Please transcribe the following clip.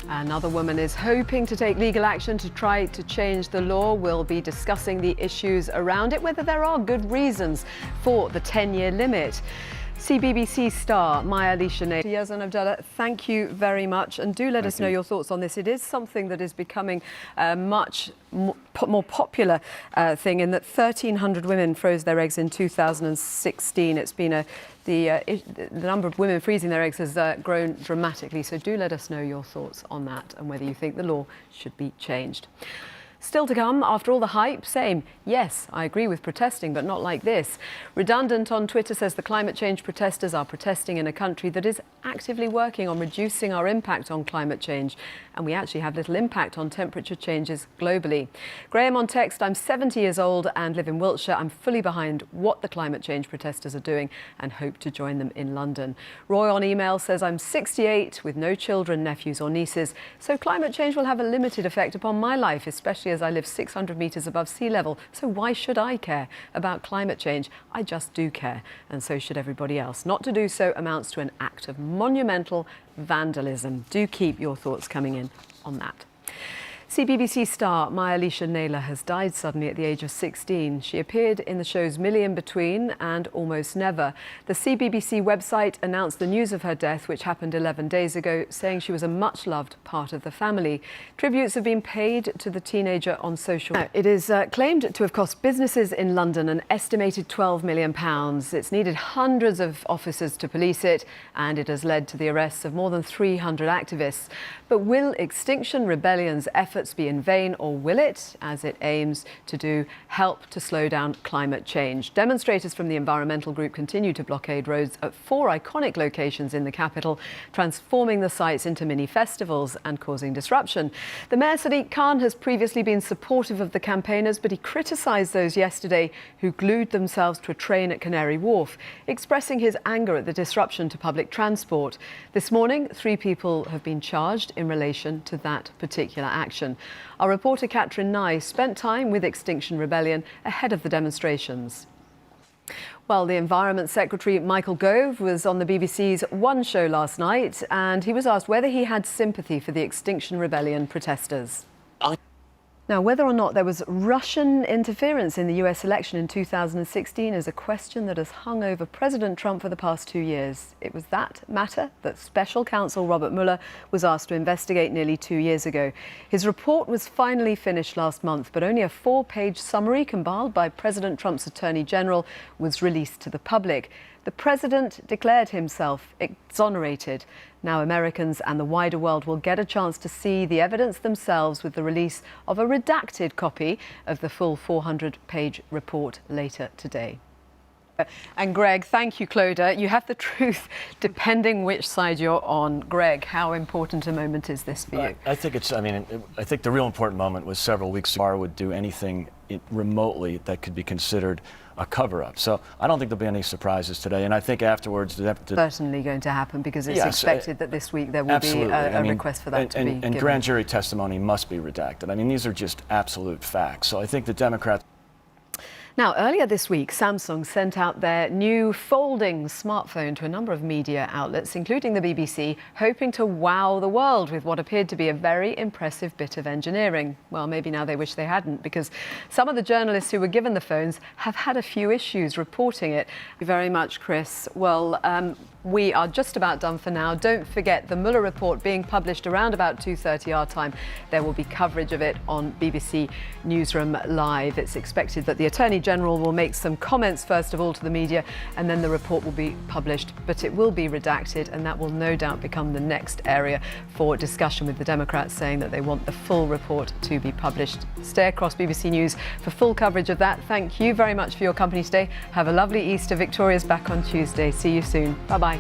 Another woman is hoping to take legal action to try to change the law. We'll be discussing the issues around it, whether there are good reasons for the 10-year limit. BBC star Maya Alicia Naylor. Yazan Abdallah, thank you very much, and do let us know your thoughts on this. It is something that is becoming a much more popular thing, in that 1,300 women froze their eggs in 2016. It's been the number of women freezing their eggs has grown dramatically. So do let us know your thoughts on that and whether you think the law should be changed. Still to come, after all the hype, same. Yes, I agree with protesting, but not like this. Redundant on Twitter says the climate change protesters are protesting in a country that is actively working on reducing our impact on climate change. And we actually have little impact on temperature changes globally. Graham on text, I'm 70 years old and live in Wiltshire. I'm fully behind what the climate change protesters are doing and hope to join them in London. Roy on email says I'm 68 with no children, nephews or nieces. So climate change will have a limited effect upon my life, especially as I live 600 metres above sea level. So why should I care about climate change? I just do care, and so should everybody else. Not to do so amounts to an act of monumental vandalism. Do keep your thoughts coming in on that. BBC star Maya Alicia Naylor has died suddenly at the age of 16. She appeared in the shows Millie in Between and Almost Never. The BBC website announced the news of her death, which happened 11 days ago, saying she was a much-loved part of the family. Tributes have been paid to the teenager on social media. It is claimed to have cost businesses in London an estimated £12 million. It's needed hundreds of officers to police it, and it has led to the arrests of more than 300 activists. But will Extinction Rebellion's efforts be in vain, or will it, as it aims to do, help to slow down climate change? Demonstrators from the environmental group continue to blockade roads at 4 iconic locations in the capital, transforming the sites into mini festivals and causing disruption. The Mayor Sadiq Khan has previously been supportive of the campaigners, but he criticised those yesterday who glued themselves to a train at Canary Wharf, expressing his anger at the disruption to public transport. This morning, 3 people have been charged in relation to that particular action. Our reporter Catherine Nye spent time with Extinction Rebellion ahead of the demonstrations. Well, the Environment Secretary Michael Gove was on the BBC's One Show last night, and he was asked whether he had sympathy for the Extinction Rebellion protesters. Now, whether or not there was Russian interference in the US election in 2016 is a question that has hung over President Trump for the past 2 years. It was that matter that Special Counsel Robert Mueller was asked to investigate nearly 2 years ago. His report was finally finished last month, but only a 4-page summary compiled by President Trump's Attorney General was released to the public. The president declared himself exonerated. Now Americans and the wider world will get a chance to see the evidence themselves with the release of a redacted copy of the full 400-page report later today. And Greg, thank you, Clodagh. You have the truth depending which side you're on. Greg, how important a moment is this for you? I think I think the real important moment was several weeks ago. Would do anything remotely that could be considered a cover-up. So I don't think there'll be any surprises today. And I think afterwards... Certainly going to happen, because it's expected that this week there will be a request for that to be given. And grand jury testimony must be redacted. I mean, these are just absolute facts. So I think the Democrats... Now, earlier this week, Samsung sent out their new folding smartphone to a number of media outlets, including the BBC, hoping to wow the world with what appeared to be a very impressive bit of engineering. Well, maybe now they wish they hadn't, because some of the journalists who were given the phones have had a few issues reporting it. Thank you very much, Chris. Well, we are just about done for now. Don't forget the Mueller report being published around about 2:30 our time. There will be coverage of it on BBC Newsroom Live. It's expected that the Attorney General will make some comments first of all to the media, and then the report will be published, but it will be redacted, and that will no doubt become the next area for discussion, with the Democrats saying that they want the full report to be published. Stay across BBC News for full coverage of that. Thank you very much for your company today. Have a lovely Easter. Victoria's back on Tuesday. See you soon. Bye-bye.